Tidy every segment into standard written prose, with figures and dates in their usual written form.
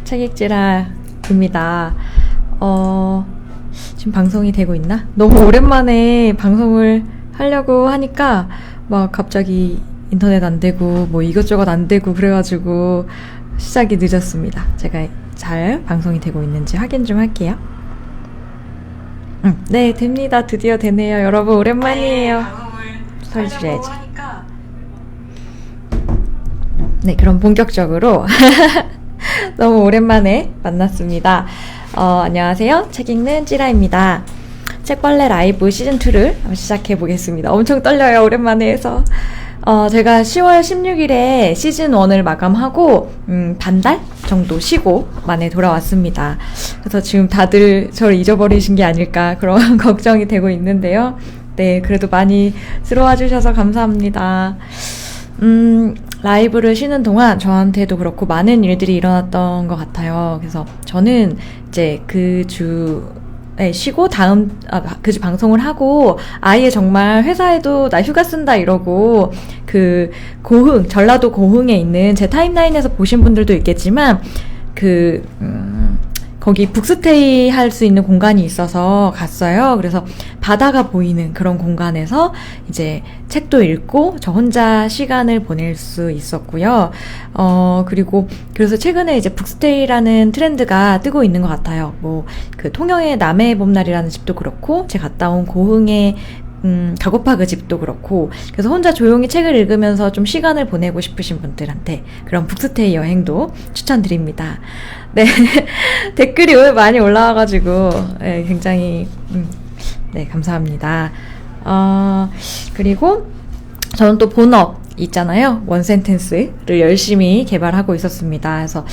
책읽지라입니다. 지금 방송이 되고 있나? 너무 오랜만에 방송을 하려고 하니까 막 갑자기 인터넷 안 되고 뭐 이것저것 안 되고 그래가지고 시작이 늦었습니다. 제가 잘 방송이 되고 있는지 확인 좀 할게요. 네, 됩니다. 드디어 되네요. 여러분 오랜만이에요. 소리 줄여야지. 네, 그럼 본격적으로 너무 오랜만에 만났습니다. 안녕하세요. 책 읽는 찌라입니다. 책벌레 라이브 시즌2를 시작해 보겠습니다. 엄청 떨려요. 오랜만에 해서. 제가 10월 16일에 시즌1을 마감하고 반달 정도 쉬고 만에 돌아왔습니다. 그래서 지금 다들 저를 잊어버리신 게 아닐까 그런 걱정이 되고 있는데요. 네, 그래도 많이 들어와 주셔서 감사합니다. 라이브를 쉬는 동안 저한테도 그렇고 많은 일들이 일어났던 것 같아요. 그래서 저는 이제 그 주에 쉬고 그 주 방송을 하고 아예 정말 회사에도 나 휴가 쓴다 이러고 그 전라도 고흥에 있는 제 타임라인에서 보신 분들도 있겠지만 거기 북스테이 할 수 있는 공간이 있어서 갔어요. 그래서 바다가 보이는 그런 공간에서 이제 책도 읽고 저 혼자 시간을 보낼 수 있었고요. 그래서 최근에 이제 북스테이라는 트렌드가 뜨고 있는 것 같아요. 그 통영의 남해 봄날이라는 집도 그렇고 제가 갔다 온 고흥의 가고파 그 집도 그렇고 그래서 혼자 조용히 책을 읽으면서 좀 시간을 보내고 싶으신 분들한테 그런 북스테이 여행도 추천드립니다. 네. 댓글이 오늘 많이 올라와가지고 네, 굉장히 네, 감사합니다. 그리고 저는 또 본업 있잖아요. 원센텐스를 열심히 개발하고 있었습니다. 그래서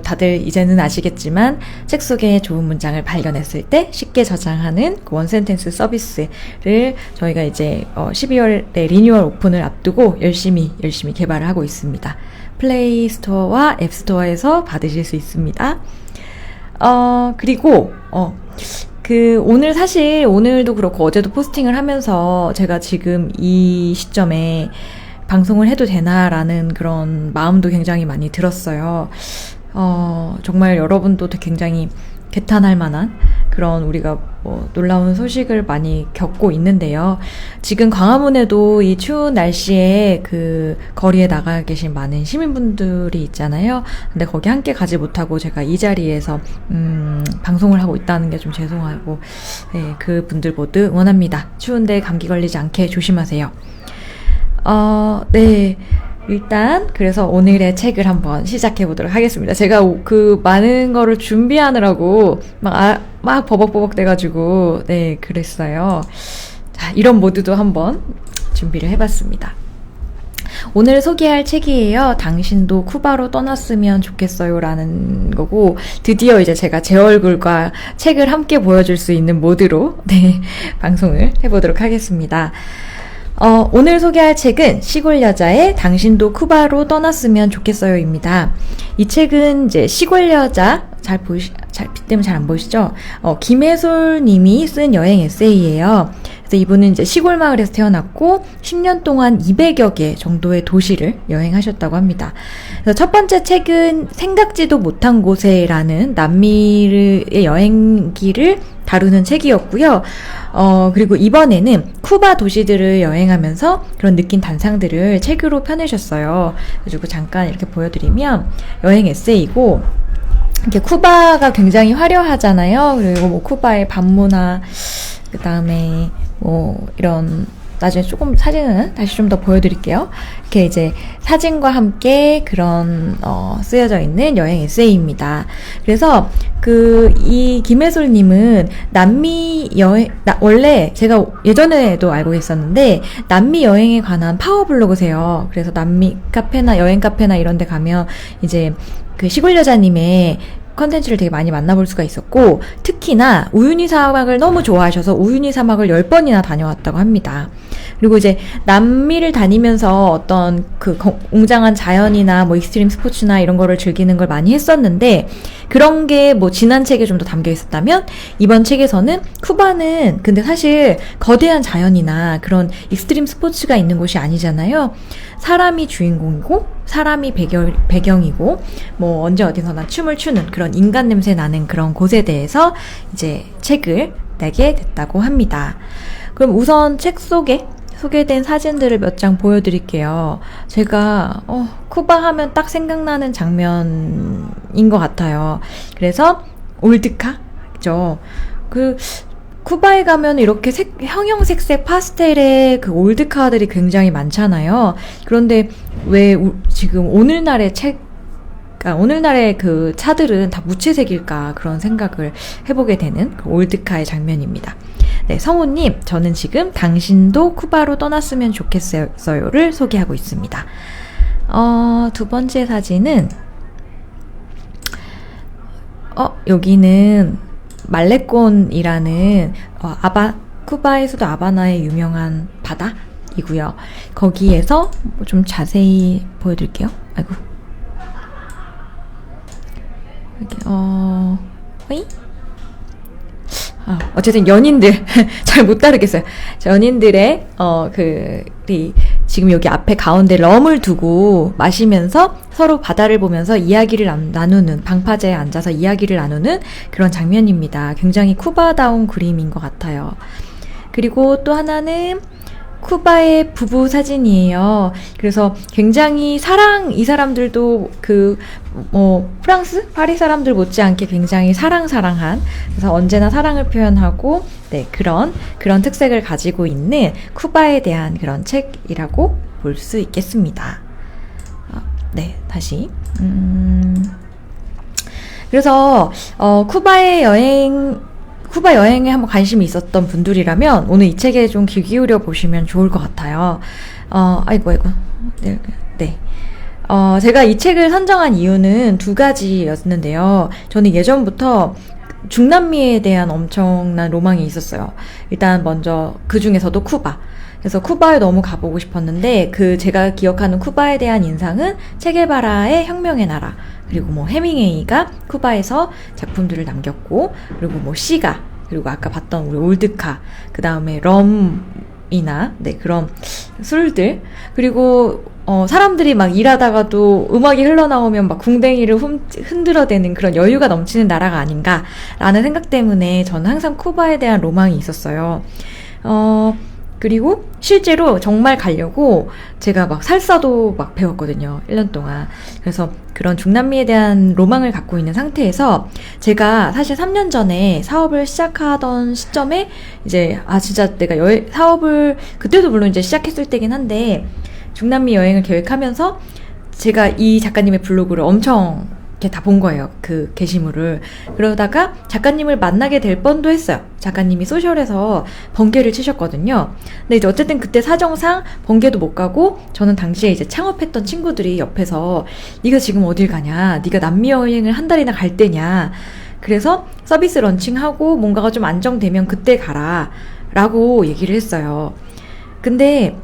다들 이제는 아시겠지만 책 속에 좋은 문장을 발견했을 때 쉽게 저장하는 그 원센텐스 서비스를 저희가 이제 12월에 리뉴얼 오픈을 앞두고 열심히 개발을 하고 있습니다. 플레이 스토어와 앱 스토어에서 받으실 수 있습니다. 그리고 오늘도 그렇고 어제도 포스팅을 하면서 제가 지금 이 시점에 방송을 해도 되나라는 그런 마음도 굉장히 많이 들었어요. 정말 여러분도 굉장히 개탄할 만한 그런 우리가 놀라운 소식을 많이 겪고 있는데요. 지금 광화문에도 이 추운 날씨에 그 거리에 나가 계신 많은 시민분들이 있잖아요. 근데 거기 함께 가지 못하고 제가 이 자리에서 방송을 하고 있다는 게 좀 죄송하고 네, 그 분들 모두 응원합니다. 추운데 감기 걸리지 않게 조심하세요. 네. 일단 그래서 오늘의 책을 한번 시작해 보도록 하겠습니다. 제가 그 많은 거를 준비하느라고 막 버벅버벅 돼가지고 네 그랬어요. 자, 이런 모드도 한번 준비를 해봤습니다. 오늘 소개할 책이에요. 당신도 쿠바로 떠났으면 좋겠어요 라는 거고 드디어 이제 제가 제 얼굴과 책을 함께 보여줄 수 있는 모드로 네 방송을 해보도록 하겠습니다. 오늘 소개할 책은 시골 여자의 당신도 쿠바로 떠났으면 좋겠어요입니다. 이 책은 이제 시골 여자 빛 때문에 잘 안 보이시죠? 김혜솔 님이 쓴 여행 에세이예요. 그래서 이분은 이제 시골 마을에서 태어났고 10년 동안 200여 개 정도의 도시를 여행하셨다고 합니다. 그래서 첫 번째 책은 생각지도 못한 곳에라는 남미의 여행기를 다루는 책이었고요. 그리고 이번에는 쿠바 도시들을 여행하면서 그런 느낀 단상들을 책으로 펴내셨어요. 그리고 잠깐 이렇게 보여드리면 여행 에세이고 이렇게 쿠바가 굉장히 화려하잖아요. 그리고 쿠바의 밤문화, 그 다음에 이런 나중에 조금 사진은 다시 좀 더 보여드릴게요. 이렇게 이제 사진과 함께 그런 쓰여져 있는 여행 에세이입니다. 그래서 이 김혜솔님은 남미 여행 원래 제가 예전에도 알고 있었는데 남미 여행에 관한 파워 블로그세요. 그래서 남미 카페나 여행 카페나 이런 데 가면 이제 그 시골 여자님의 컨텐츠를 되게 많이 만나볼 수가 있었고 특히나 우유니 사막을 너무 좋아하셔서 우유니 사막을 10번이나 다녀왔다고 합니다. 그리고 이제 남미를 다니면서 어떤 그 웅장한 자연이나 뭐 익스트림 스포츠나 이런 거를 즐기는 걸 많이 했었는데, 그런 게 뭐 지난 책에 좀 더 담겨 있었다면, 이번 책에서는 쿠바는 근데 사실 거대한 자연이나 그런 익스트림 스포츠가 있는 곳이 아니잖아요. 사람이 주인공이고 사람이 배경이고 뭐 언제 어디서나 춤을 추는 그런 인간 냄새 나는 그런 곳에 대해서 이제 책을 내게 됐다고 합니다. 그럼 우선 책 속에 소개된 사진들을 몇 장 보여드릴게요. 제가 쿠바 하면 딱 생각나는 장면인 것 같아요. 그래서 올드카죠. 그 쿠바에 가면 이렇게 형형색색 파스텔의 그 올드카들이 굉장히 많잖아요. 그런데 왜 지금 오늘날의 오늘날의 그 차들은 다 무채색일까, 그런 생각을 해보게 되는 그 올드카의 장면입니다. 네, 성우님, 저는 지금 당신도 쿠바로 떠났으면 좋겠어요를 소개하고 있습니다. 두 번째 사진은, 여기는 말레콘이라는 쿠바에서도 아바나의 유명한 바다이고요. 거기에서 좀 자세히 보여드릴게요. 아이고. 이렇게, 어쨌든 연인들 잘 못 다루겠어요. 연인들의 지금 여기 앞에 가운데 럼을 두고 마시면서 서로 바다를 보면서 이야기를 나누는, 방파제에 앉아서 이야기를 나누는 그런 장면입니다. 굉장히 쿠바다운 그림인 것 같아요. 그리고 또 하나는 쿠바의 부부 사진이에요. 그래서 굉장히 이 사람들도 프랑스? 파리 사람들 못지않게 굉장히 사랑한, 그래서 언제나 사랑을 표현하고, 네, 그런 특색을 가지고 있는 쿠바에 대한 그런 책이라고 볼 수 있겠습니다. 네, 다시. 그래서, 쿠바 여행에 한번 관심이 있었던 분들이라면 오늘 이 책에 좀 귀 기울여 보시면 좋을 것 같아요. 아이고. 네. 제가 이 책을 선정한 이유는 두 가지였는데요. 저는 예전부터 중남미에 대한 엄청난 로망이 있었어요. 일단 먼저 그 중에서도 쿠바. 그래서 쿠바에 너무 가보고 싶었는데, 제가 기억하는 쿠바에 대한 인상은 체게바라의 혁명의 나라, 그리고 뭐 해밍웨이가 쿠바에서 작품들을 남겼고, 그리고 시가, 그리고 아까 봤던 우리 올드카, 그 다음에 럼이나 그런 술들, 그리고 사람들이 막 일하다가도 음악이 흘러나오면 막 궁뎅이를 흔들어대는 그런 여유가 넘치는 나라가 아닌가라는 생각 때문에 저는 항상 쿠바에 대한 로망이 있었어요. 그리고 실제로 정말 가려고 제가 막 살사도 막 배웠거든요. 1년 동안. 그래서 그런 중남미에 대한 로망을 갖고 있는 상태에서 제가 사실 3년 전에 사업을 시작하던 시점에 이제 진짜 내가 사업을 그때도 물론 이제 시작했을 때긴 한데, 중남미 여행을 계획하면서 제가 이 작가님의 블로그를 엄청 이렇게 다 본 거예요. 그 게시물을. 그러다가 작가님을 만나게 될 뻔도 했어요. 작가님이 소셜에서 번개를 치셨거든요. 근데 이제 어쨌든 그때 사정상 번개도 못 가고, 저는 당시에 이제 창업했던 친구들이 옆에서 네가 지금 어딜 가냐, 네가 남미 여행을 한 달이나 갈 때냐, 그래서 서비스 런칭하고 뭔가가 좀 안정되면 그때 가라 라고 얘기를 했어요. 근데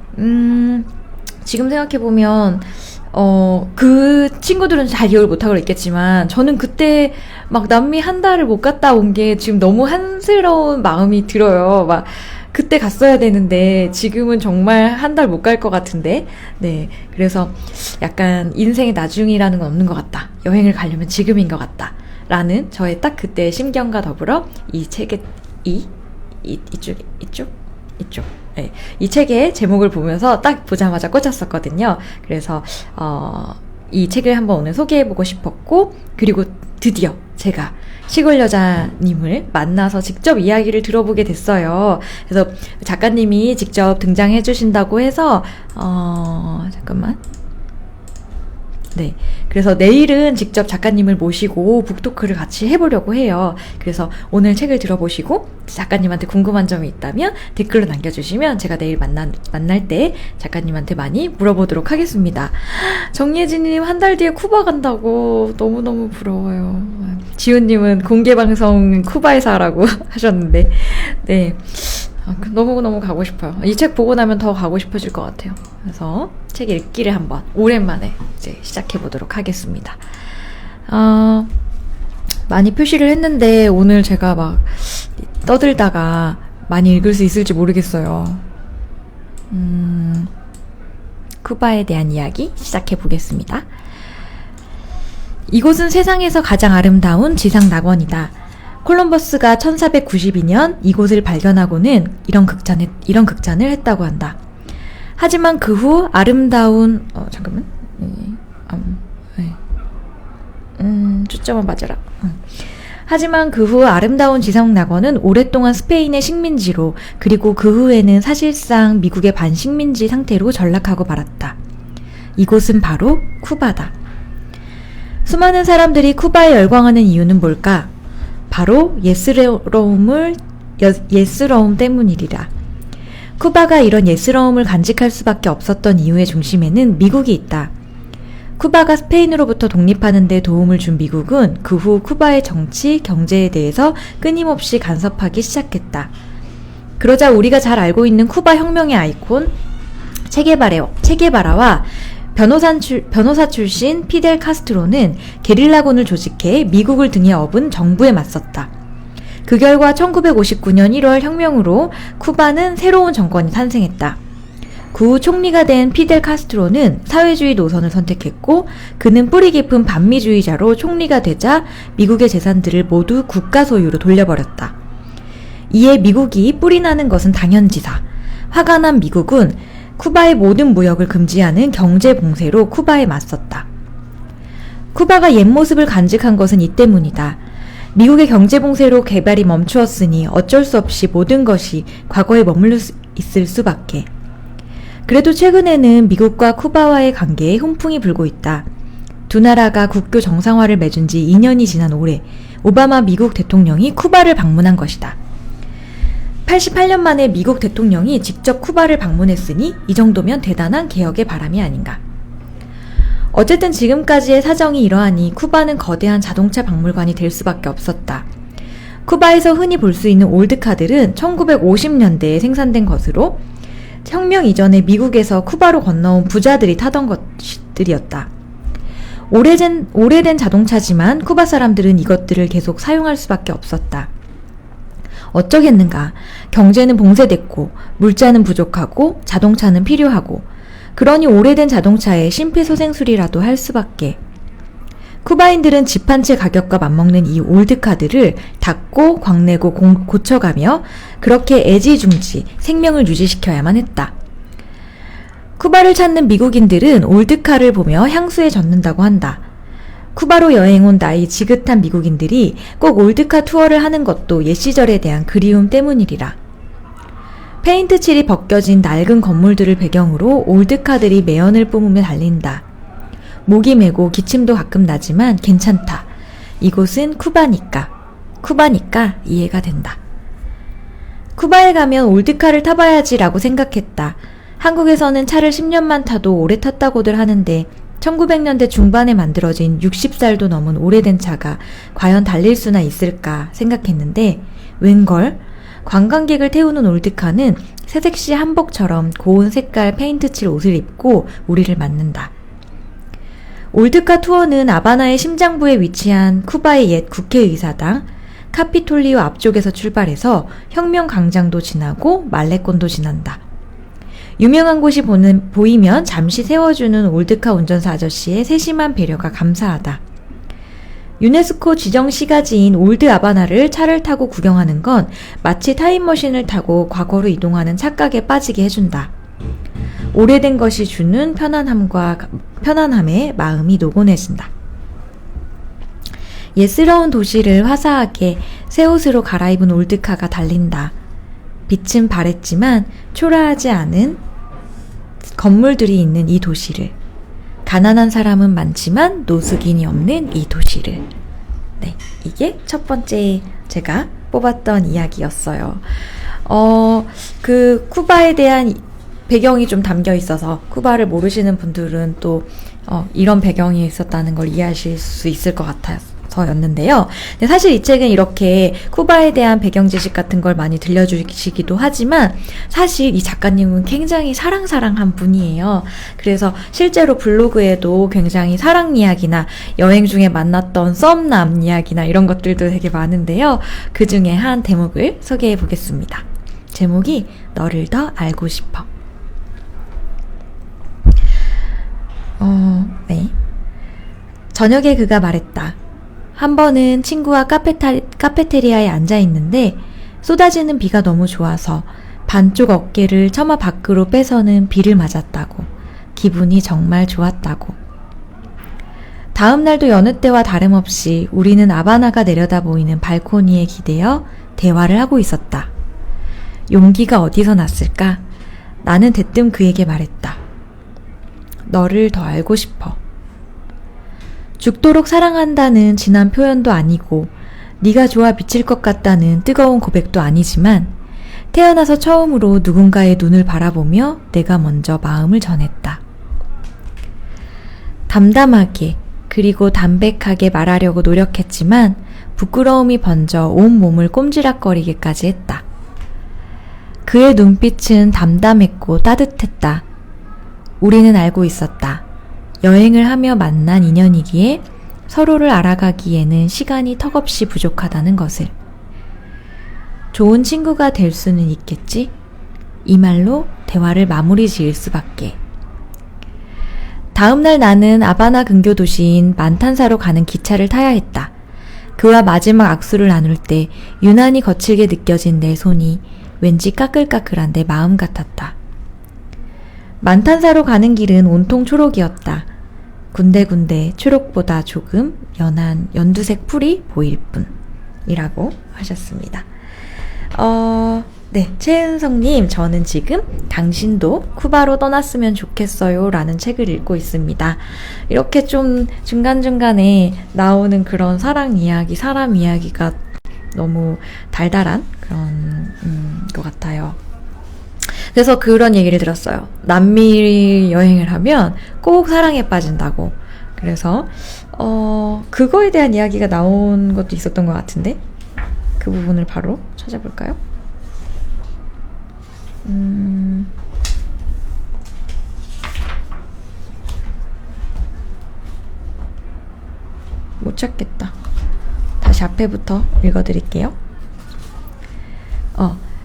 지금 생각해보면 그 친구들은 잘 기억을 못하고 있겠지만, 저는 그때 막 남미 한 달을 못 갔다 온 게 지금 너무 한스러운 마음이 들어요. 막 그때 갔어야 되는데 지금은 정말 한 달 못 갈 것 같은데. 네, 그래서 약간 인생의 나중이라는 건 없는 것 같다, 여행을 가려면 지금인 것 같다 라는 저의 딱 그때의 심경과 더불어 이 책의 이쪽 네, 이 책의 제목을 보면서 딱 보자마자 꽂혔었거든요. 그래서 이 책을 한번 오늘 소개해보고 싶었고, 그리고 드디어 제가 시골 여자님을 만나서 직접 이야기를 들어보게 됐어요. 그래서 작가님이 직접 등장해 주신다고 해서 잠깐만. 네, 그래서 내일은 직접 작가님을 모시고 북토크를 같이 해보려고 해요. 그래서 오늘 책을 들어보시고 작가님한테 궁금한 점이 있다면 댓글로 남겨주시면 제가 내일 만날 때 작가님한테 많이 물어보도록 하겠습니다. 정예진님 한 달 뒤에 쿠바 간다고 너무너무 부러워요. 지훈님은 공개방송 쿠바에서 하라고 하셨는데, 네, 너무너무 가고 싶어요. 이 책 보고 나면 더 가고 싶어질 것 같아요. 그래서 책 읽기를 한번 오랜만에 이제 시작해 보도록 하겠습니다. 많이 표시를 했는데 오늘 제가 막 떠들다가 많이 읽을 수 있을지 모르겠어요. 쿠바에 대한 이야기 시작해 보겠습니다. 이곳은 세상에서 가장 아름다운 지상 낙원이다. 콜럼버스가 1492년 이곳을 발견하고는 이런 극찬을 했다고 한다. 하지만 그 후 아름다운 초점을 맞아라. 하지만 그 후 아름다운 지상 낙원은 오랫동안 스페인의 식민지로, 그리고 그 후에는 사실상 미국의 반식민지 상태로 전락하고 말았다. 이곳은 바로 쿠바다. 수많은 사람들이 쿠바에 열광하는 이유는 뭘까? 바로 예스러움 때문이리라. 쿠바가 이런 예스러움을 간직할 수밖에 없었던 이유의 중심에는 미국이 있다. 쿠바가 스페인으로부터 독립하는 데 도움을 준 미국은 그 후 쿠바의 정치, 경제에 대해서 끊임없이 간섭하기 시작했다. 그러자 우리가 잘 알고 있는 쿠바 혁명의 아이콘 체게바라와 변호사 출신 피델 카스트로는 게릴라군을 조직해 미국을 등에 업은 정부에 맞섰다. 그 결과 1959년 1월 혁명으로 쿠바는 새로운 정권이 탄생했다. 그 후 총리가 된 피델 카스트로는 사회주의 노선을 선택했고, 그는 뿌리 깊은 반미주의자로 총리가 되자 미국의 재산들을 모두 국가 소유로 돌려버렸다. 이에 미국이 뿌리 나는 것은 당연지사. 화가 난 미국은 쿠바의 모든 무역을 금지하는 경제 봉쇄로 쿠바에 맞섰다. 쿠바가 옛 모습을 간직한 것은 이 때문이다. 미국의 경제 봉쇄로 개발이 멈추었으니 어쩔 수 없이 모든 것이 과거에 머물러 있을 수밖에. 그래도 최근에는 미국과 쿠바와의 관계에 훈풍이 불고 있다. 두 나라가 국교 정상화를 맺은 지 2년이 지난 올해 오바마 미국 대통령이 쿠바를 방문한 것이다. 88년 만에 미국 대통령이 직접 쿠바를 방문했으니 이 정도면 대단한 개혁의 바람이 아닌가. 어쨌든 지금까지의 사정이 이러하니 쿠바는 거대한 자동차 박물관이 될 수밖에 없었다. 쿠바에서 흔히 볼 수 있는 올드카들은 1950년대에 생산된 것으로 혁명 이전에 미국에서 쿠바로 건너온 부자들이 타던 것들이었다. 오래된 자동차지만 쿠바 사람들은 이것들을 계속 사용할 수밖에 없었다. 어쩌겠는가. 경제는 봉쇄됐고 물자는 부족하고 자동차는 필요하고, 그러니 오래된 자동차에 심폐소생술이라도 할 수밖에. 쿠바인들은 집 한 채 가격과 맞먹는 이 올드카들을 닦고 광내고 고쳐가며 그렇게 애지중지 생명을 유지시켜야만 했다. 쿠바를 찾는 미국인들은 올드카를 보며 향수에 젖는다고 한다. 쿠바로 여행 온 나이 지긋한 미국인들이 꼭 올드카 투어를 하는 것도 옛 시절에 대한 그리움 때문이리라. 페인트 칠이 벗겨진 낡은 건물들을 배경으로 올드카들이 매연을 뿜으며 달린다. 목이 메고 기침도 가끔 나지만 괜찮다. 이곳은 쿠바니까 이해가 된다. 쿠바에 가면 올드카를 타봐야지라고 생각했다. 한국에서는 차를 10년만 타도 오래 탔다고들 하는데 1900년대 중반에 만들어진 60살도 넘은 오래된 차가 과연 달릴 수나 있을까 생각했는데 웬걸? 관광객을 태우는 올드카는 새색시 한복처럼 고운 색깔 페인트칠 옷을 입고 우리를 맞는다. 올드카 투어는 아바나의 심장부에 위치한 쿠바의 옛 국회의사당 카피톨리오 앞쪽에서 출발해서 혁명 광장도 지나고 말레콘도 지난다. 유명한 곳이 보이면 잠시 세워주는 올드카 운전사 아저씨의 세심한 배려가 감사하다. 유네스코 지정 시가지인 올드 아바나를 차를 타고 구경하는 건 마치 타임머신을 타고 과거로 이동하는 착각에 빠지게 해준다. 오래된 것이 주는 편안함에 마음이 노곤해진다. 예스러운 도시를 화사하게 새 옷으로 갈아입은 올드카가 달린다. 빛은 바랬지만 초라하지 않은 건물들이 있는 이 도시를, 가난한 사람은 많지만 노숙인이 없는 이 도시를. 네, 이게 첫 번째 제가 뽑았던 이야기였어요. 그 쿠바에 대한 배경이 좀 담겨 있어서 쿠바를 모르시는 분들은 또 이런 배경이 있었다는 걸 이해하실 수 있을 것 같아서 있어서였는데요. 근데 사실 이 책은 이렇게 쿠바에 대한 배경 지식 같은 걸 많이 들려주시기도 하지만 사실 이 작가님은 굉장히 사랑한 분이에요. 그래서 실제로 블로그에도 굉장히 사랑 이야기나 여행 중에 만났던 썸남 이야기나 이런 것들도 되게 많은데요. 그 중에 한 대목을 소개해 보겠습니다. 제목이 너를 더 알고 싶어. 네. 저녁에 그가 말했다. 한 번은 친구와 카페테리아에 앉아 있는데 쏟아지는 비가 너무 좋아서 반쪽 어깨를 처마 밖으로 빼서는 비를 맞았다고. 기분이 정말 좋았다고. 다음 날도 여느 때와 다름없이 우리는 아바나가 내려다 보이는 발코니에 기대어 대화를 하고 있었다. 용기가 어디서 났을까? 나는 대뜸 그에게 말했다. 너를 더 알고 싶어. 죽도록 사랑한다는 진한 표현도 아니고 네가 좋아 미칠 것 같다는 뜨거운 고백도 아니지만 태어나서 처음으로 누군가의 눈을 바라보며 내가 먼저 마음을 전했다. 담담하게 그리고 담백하게 말하려고 노력했지만 부끄러움이 번져 온 몸을 꼼지락거리게까지 했다. 그의 눈빛은 담담했고 따뜻했다. 우리는 알고 있었다. 여행을 하며 만난 인연이기에 서로를 알아가기에는 시간이 턱없이 부족하다는 것을. 좋은 친구가 될 수는 있겠지? 이 말로 대화를 마무리 지을 수밖에. 다음 날 나는 아바나 근교 도시인 만탄사로 가는 기차를 타야 했다. 그와 마지막 악수를 나눌 때 유난히 거칠게 느껴진 내 손이 왠지 까끌까끌한 내 마음 같았다. 만탄사로 가는 길은 온통 초록이었다. 군데군데 초록보다 조금 연한 연두색 풀이 보일 뿐이라고 하셨습니다. 네, 최은성님, 저는 지금 당신도 쿠바로 떠났으면 좋겠어요 라는 책을 읽고 있습니다. 이렇게 좀 중간중간에 나오는 그런 사랑 이야기, 사람 이야기가 너무 달달한 그런 것 같아요. 그래서 그런 얘기를 들었어요. 남미 여행을 하면 꼭 사랑에 빠진다고. 그래서 그거에 대한 이야기가 나온 것도 있었던 것 같은데 그 부분을 바로 찾아볼까요? 못 찾겠다. 다시 앞에부터 읽어드릴게요.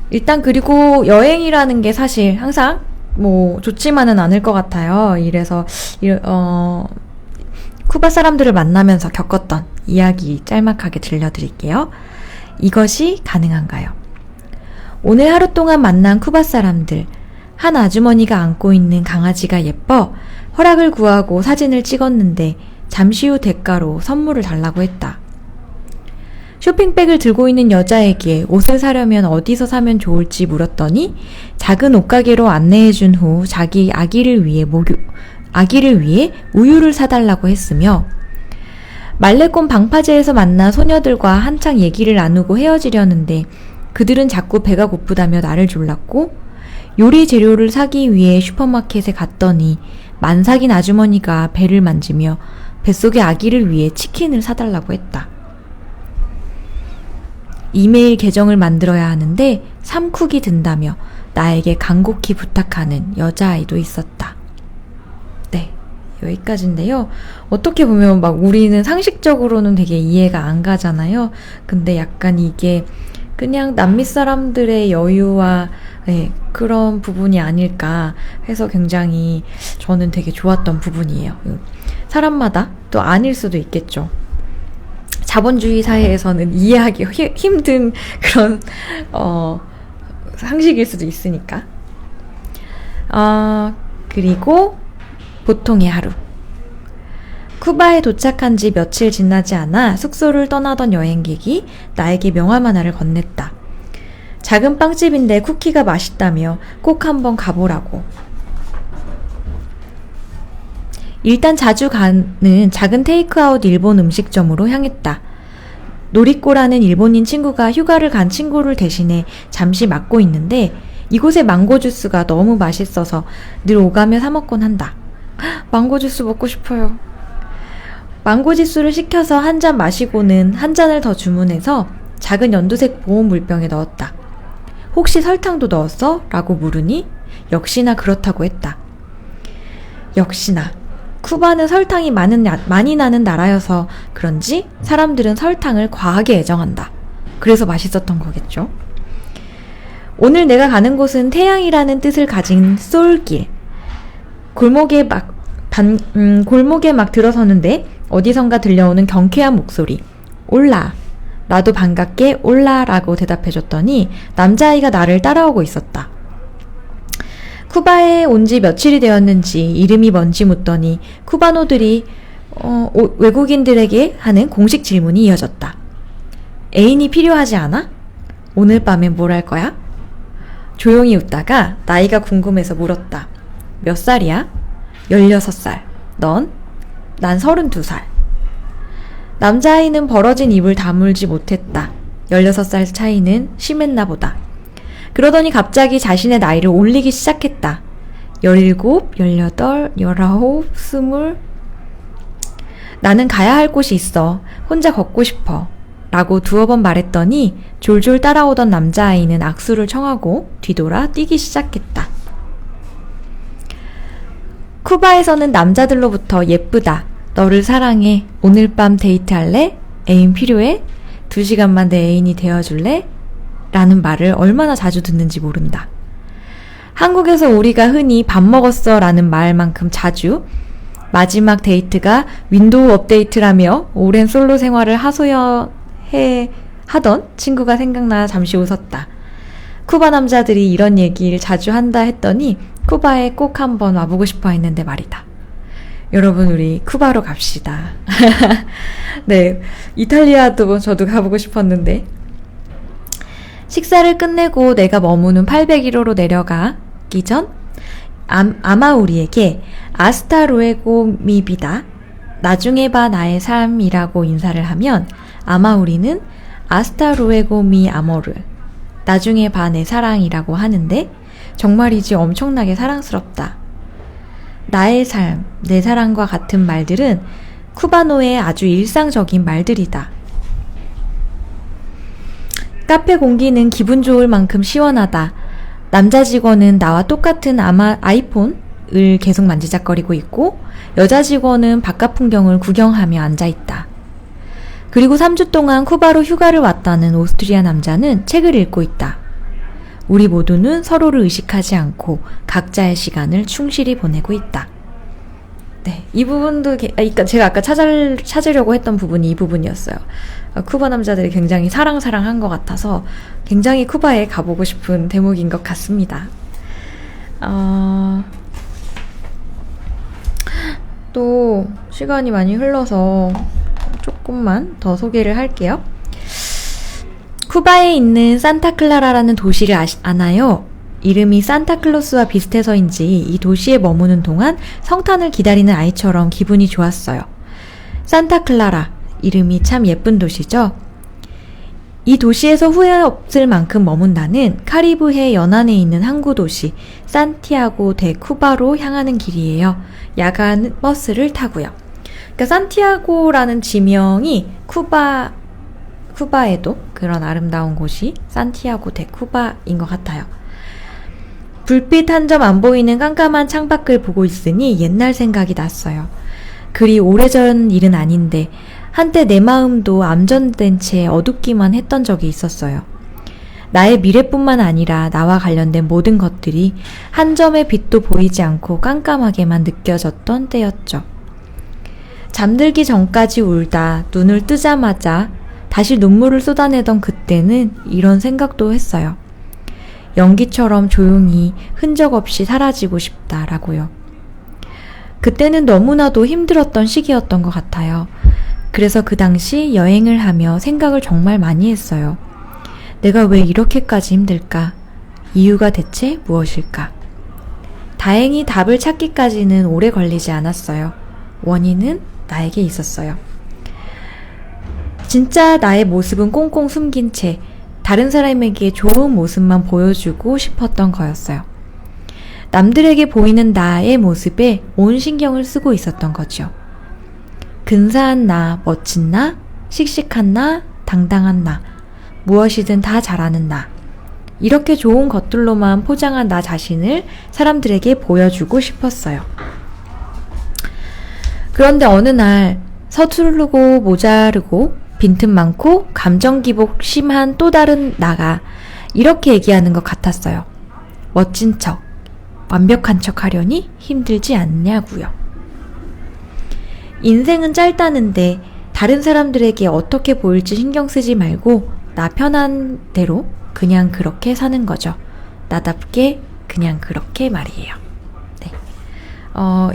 일단 그리고 여행이라는 게 사실 항상 뭐 좋지만은 않을 것 같아요. 이래서 쿠바 사람들을 만나면서 겪었던 이야기 짤막하게 들려드릴게요. 이것이 가능한가요? 오늘 하루 동안 만난 쿠바 사람들. 한 아주머니가 안고 있는 강아지가 예뻐 허락을 구하고 사진을 찍었는데 잠시 후 대가로 선물을 달라고 했다. 쇼핑백을 들고 있는 여자에게 옷을 사려면 어디서 사면 좋을지 물었더니 작은 옷가게로 안내해준 후 자기 아기를 위해 우유를 사달라고 했으며 말레콘 방파제에서 만난 소녀들과 한창 얘기를 나누고 헤어지려는데 그들은 자꾸 배가 고프다며 나를 졸랐고 요리 재료를 사기 위해 슈퍼마켓에 갔더니 만삭인 아주머니가 배를 만지며 뱃속의 아기를 위해 치킨을 사달라고 했다. 이메일 계정을 만들어야 하는데 삼쿡이 든다며 나에게 간곡히 부탁하는 여자아이도 있었다. 네, 여기까지인데요. 어떻게 보면 막 우리는 상식적으로는 되게 이해가 안 가잖아요. 근데 약간 이게 그냥 남미 사람들의 여유와 네, 그런 부분이 아닐까 해서 굉장히 저는 되게 좋았던 부분이에요. 사람마다 또 아닐 수도 있겠죠. 자본주의 사회에서는 이해하기 힘든 그런 상식일 수도 있으니까. 그리고 보통의 하루. 쿠바에 도착한 지 며칠 지나지 않아 숙소를 떠나던 여행객이 나에게 명함 하나를 건넸다. 작은 빵집인데 쿠키가 맛있다며 꼭 한번 가보라고. 일단 자주 가는 작은 테이크아웃 일본 음식점으로 향했다. 노리꼬라는 일본인 친구가 휴가를 간 친구를 대신해 잠시 맡고 있는데 이곳의 망고 주스가 너무 맛있어서 늘 오가며 사 먹곤 한다. 망고 주스 먹고 싶어요. 망고지수를 시켜서 한 잔 마시고는 한 잔을 더 주문해서 작은 연두색 보온 물병에 넣었다. 혹시 설탕도 넣었어? 라고 물으니 역시나 그렇다고 했다. 역시나 쿠바는 설탕이 많이 나는 나라여서 그런지 사람들은 설탕을 과하게 애정한다. 그래서 맛있었던 거겠죠. 오늘 내가 가는 곳은 태양이라는 뜻을 가진 솔길. 골목에 막 들어서는데 어디선가 들려오는 경쾌한 목소리. 올라. 나도 반갑게 올라라고 대답해줬더니 남자아이가 나를 따라오고 있었다. 쿠바에 온 지 며칠이 되었는지 이름이 뭔지 묻더니 쿠바노들이 외국인들에게 하는 공식 질문이 이어졌다. 애인이 필요하지 않아? 오늘 밤엔 뭘 할 거야? 조용히 웃다가 나이가 궁금해서 물었다. 몇 살이야? 16살. 넌? 난 32살. 남자아이는 벌어진 입을 다물지 못했다. 16살 차이는 심했나 보다. 그러더니 갑자기 자신의 나이를 올리기 시작했다. 17, 18, 19, 20. 나는 가야 할 곳이 있어. 혼자 걷고 싶어. 라고 두어 번 말했더니 졸졸 따라오던 남자아이는 악수를 청하고 뒤돌아 뛰기 시작했다. 쿠바에서는 남자들로부터 예쁘다. 너를 사랑해. 오늘 밤 데이트할래? 애인 필요해? 2시간만 내 애인이 되어줄래? 라는 말을 얼마나 자주 듣는지 모른다. 한국에서 우리가 흔히 밥 먹었어 라는 말만큼 자주 마지막 데이트가 윈도우 업데이트라며 오랜 솔로 생활을 하던 친구가 생각나 잠시 웃었다. 쿠바 남자들이 이런 얘기를 자주 한다 했더니 쿠바에 꼭 한번 와보고 싶어 했는데 말이다. 여러분, 우리 쿠바로 갑시다. 네, 이탈리아도 저도 가보고 싶었는데. 식사를 끝내고 내가 머무는 801호로 내려가기 전 아마 우리에게 아스타 루에고 미 비다, 나중에 봐 나의 삶이라고 인사를 하면 아마 우리는 아스타 루에고 미 아모르, 나중에 봐 내 사랑이라고 하는데 정말이지 엄청나게 사랑스럽다. 나의 삶, 내 사랑과 같은 말들은 쿠바노의 아주 일상적인 말들이다. 카페 공기는 기분 좋을 만큼 시원하다. 남자 직원은 나와 똑같은 아이폰을 계속 만지작거리고 있고 여자 직원은 바깥 풍경을 구경하며 앉아있다. 그리고 3주 동안 쿠바로 휴가를 왔다는 오스트리아 남자는 책을 읽고 있다. 우리 모두는 서로를 의식하지 않고 각자의 시간을 충실히 보내고 있다. 네, 이 부분도 제가 아까 찾으려고 했던 부분이 이 부분이었어요. 쿠바 남자들이 굉장히 사랑한 것 같아서 굉장히 쿠바에 가보고 싶은 대목인 것 같습니다. 또 시간이 많이 흘러서 조금만 더 소개를 할게요. 쿠바에 있는 산타클라라라는 도시를 아나요? 이름이 산타클로스와 비슷해서인지 이 도시에 머무는 동안 성탄을 기다리는 아이처럼 기분이 좋았어요. 산타클라라, 이름이 참 예쁜 도시죠? 이 도시에서 후회 없을 만큼 머문다는 카리브해 연안에 있는 항구 도시 산티아고 데 쿠바로 향하는 길이에요. 야간 버스를 타고요. 그러니까 산티아고라는 지명이 쿠바에도 그런 아름다운 곳이 산티아고 데 쿠바인 것 같아요. 불빛 한 점 안 보이는 깜깜한 창밖을 보고 있으니 옛날 생각이 났어요. 그리 오래전 일은 아닌데 한때 내 마음도 암전된 채 어둡기만 했던 적이 있었어요. 나의 미래뿐만 아니라 나와 관련된 모든 것들이 한 점의 빛도 보이지 않고 깜깜하게만 느껴졌던 때였죠. 잠들기 전까지 울다 눈을 뜨자마자 다시 눈물을 쏟아내던 그때는 이런 생각도 했어요. 연기처럼 조용히 흔적 없이 사라지고 싶다라고요. 그때는 너무나도 힘들었던 시기였던 것 같아요. 그래서 그 당시 여행을 하며 생각을 정말 많이 했어요. 내가 왜 이렇게까지 힘들까? 이유가 대체 무엇일까? 다행히 답을 찾기까지는 오래 걸리지 않았어요. 원인은 나에게 있었어요. 진짜 나의 모습은 꽁꽁 숨긴 채 다른 사람에게 좋은 모습만 보여주고 싶었던 거였어요. 남들에게 보이는 나의 모습에 온 신경을 쓰고 있었던 거죠. 근사한 나, 멋진 나, 씩씩한 나, 당당한 나, 무엇이든 다 잘하는 나. 이렇게 좋은 것들로만 포장한 나 자신을 사람들에게 보여주고 싶었어요. 그런데 어느 날 서투르고 모자르고 빈틈 많고 감정 기복 심한 또 다른 나가 이렇게 얘기하는 것 같았어요. 멋진 척, 완벽한 척 하려니 힘들지 않냐고요. 인생은 짧다는데 다른 사람들에게 어떻게 보일지 신경 쓰지 말고 나 편한 대로 그냥 그렇게 사는 거죠. 나답게 그냥 그렇게 말이에요. 네.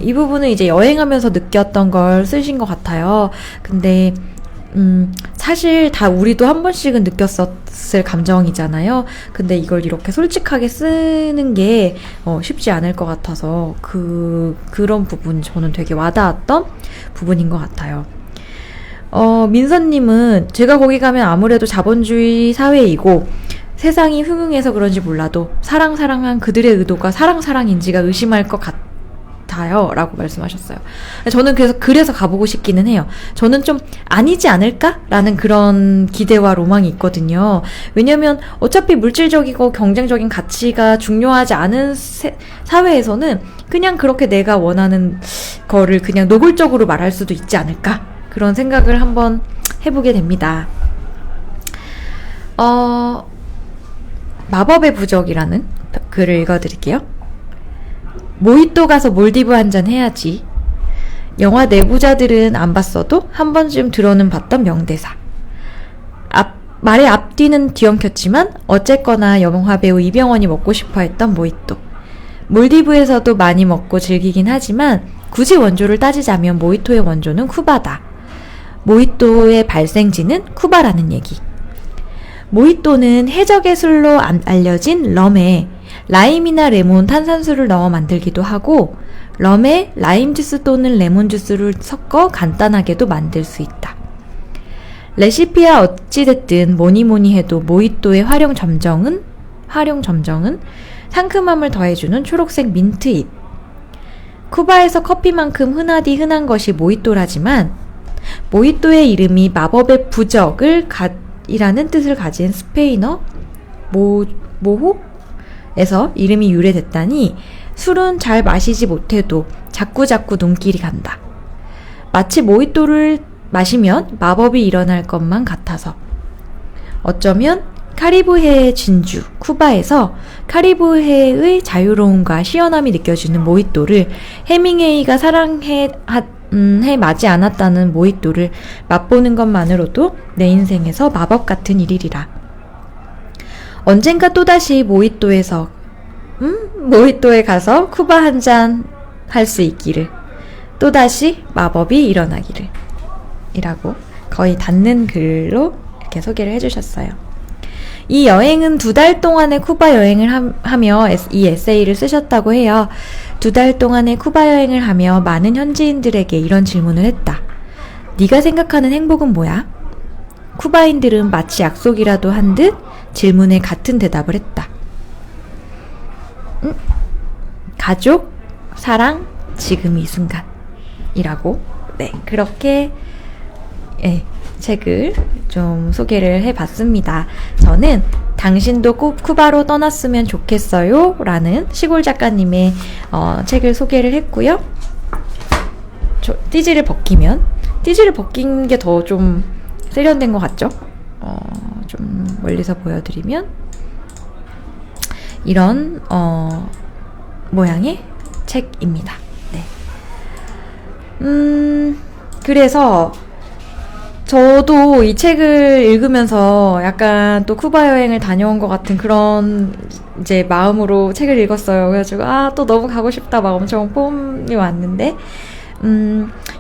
이 부분은 이제 여행하면서 느꼈던 걸 쓰신 것 같아요. 근데 사실 다 우리도 한 번씩은 느꼈었을 감정이잖아요. 근데 이걸 이렇게 솔직하게 쓰는 게 쉽지 않을 것 같아서 그런 부분 저는 되게 와닿았던 부분인 것 같아요. 민서님은 제가 거기 가면 아무래도 자본주의 사회이고 세상이 흉흉해서 그런지 몰라도 사랑한 그들의 의도가 사랑인지가 의심할 것 같아요 라고 말씀하셨어요. 저는 그래서 가보고 싶기는 해요. 저는 좀 아니지 않을까? 라는 그런 기대와 로망이 있거든요. 왜냐면 어차피 물질적이고 경쟁적인 가치가 중요하지 않은 사회에서는 그냥 그렇게 내가 원하는 거를 그냥 노골적으로 말할 수도 있지 않을까? 그런 생각을 한번 해보게 됩니다. 마법의 부적이라는 글을 읽어드릴게요. 모히또 가서 몰디브 한잔 해야지. 영화 내부자들은 안 봤어도 한 번쯤 들어는 봤던 명대사. 말의 앞뒤는 뒤엉켰지만 어쨌거나 영화배우 이병헌이 먹고 싶어 했던 모히또. 몰디브에서도 많이 먹고 즐기긴 하지만 굳이 원조를 따지자면 모히또의 원조는 쿠바다. 모히또의 발생지는 쿠바라는 얘기. 모히또는 해적의 술로 알려진 럼에 라임이나 레몬, 탄산수를 넣어 만들기도 하고 럼에 라임 주스 또는 레몬 주스를 섞어 간단하게도 만들 수 있다. 레시피야 어찌됐든 뭐니뭐니 해도 모히또의 활용 점정은 상큼함을 더해주는 초록색 민트잎. 쿠바에서 커피만큼 흔하디 흔한 것이 모히또라지만 모히또의 이름이 마법의 부적을 이라는 뜻을 가진 스페인어 모호에서 이름이 유래됐다니 술은 잘 마시지 못해도 자꾸자꾸 눈길이 간다. 마치 모히또를 마시면 마법이 일어날 것만 같아서. 어쩌면 카리브해의 진주 쿠바에서 카리브해의 자유로움과 시원함이 느껴지는 모히또를 해밍웨이가 사랑해 마지 않았다는 모히또를 맛보는 것만으로도 내 인생에서 마법 같은 일이리라. 언젠가 또다시 모히또에 가서 쿠바 한잔 할 수 있기를, 또다시 마법이 일어나기를 이라고 거의 닿는 글로 이렇게 소개를 해주셨어요. 이 여행은 2달 동안의 쿠바 여행을 하며 이 에세이를 쓰셨다고 해요. 2달 동안의 쿠바 여행을 하며 많은 현지인들에게 이런 질문을 했다. 네가 생각하는 행복은 뭐야? 쿠바인들은 마치 약속이라도 한 듯 질문에 같은 대답을 했다. 가족, 사랑, 지금 이 순간 이라고 그렇게 책을 좀 소개를 해봤습니다. 저는 당신도 꼭 쿠바로 떠났으면 좋겠어요 라는 시골 작가님의 책을 소개를 했고요. 띠지를 벗긴 게 더 좀 세련된 것 같죠? 좀 멀리서 보여드리면 이런 모양의 책입니다. 그래서 저도 이 책을 읽으면서 약간 또 쿠바 여행을 다녀온 것 같은 그런 이제 마음으로 책을 읽었어요. 그래가지고 또 너무 가고 싶다 막 엄청 폼이 왔는데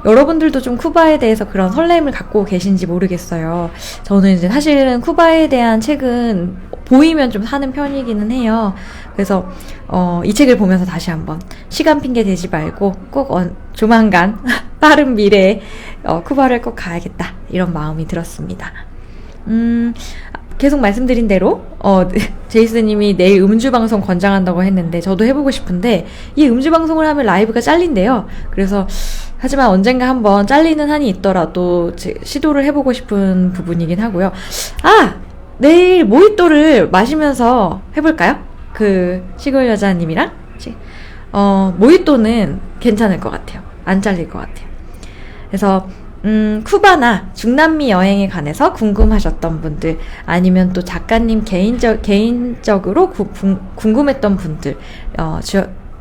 여러분들도 좀 쿠바에 대해서 그런 설렘을 갖고 계신지 모르겠어요. 저는 이제 사실은 쿠바에 대한 책은 보이면 좀 사는 편이기는 해요. 그래서 이 책을 보면서 다시 한번 시간 핑계 대지 말고 꼭 조만간 빠른 미래에 쿠바를 꼭 가야겠다 이런 마음이 들었습니다. 계속 말씀드린 대로 제이스님이 내일 음주방송 권장한다고 했는데 저도 해보고 싶은데 이 음주방송을 하면 라이브가 잘린대요. 그래서 하지만 언젠가 한번 잘리는 한이 있더라도 시도를 해보고 싶은 부분이긴 하고요. 아! 내일 모히또를 마시면서 해볼까요? 그 시골 여자님이랑? 모히또는 괜찮을 것 같아요. 안 잘릴 것 같아요. 그래서 쿠바나 중남미 여행에 관해서 궁금하셨던 분들, 아니면 또 작가님 개인적으로 궁금했던 분들,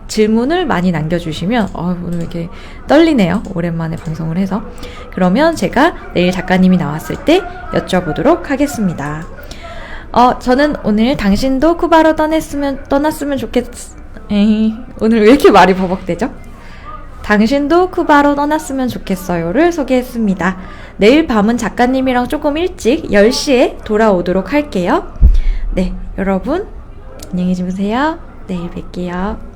질문을 많이 남겨주시면, 오늘 이렇게 떨리네요. 오랜만에 방송을 해서. 그러면 제가 내일 작가님이 나왔을 때 여쭤보도록 하겠습니다. 저는 오늘 당신도 쿠바로 떠났으면 오늘 왜 이렇게 말이 버벅대죠? 당신도 쿠바로 떠났으면 좋겠어요를 소개했습니다. 내일 밤은 작가님이랑 조금 일찍 10시에 돌아오도록 할게요. 네, 여러분 안녕히 주무세요. 내일 뵐게요.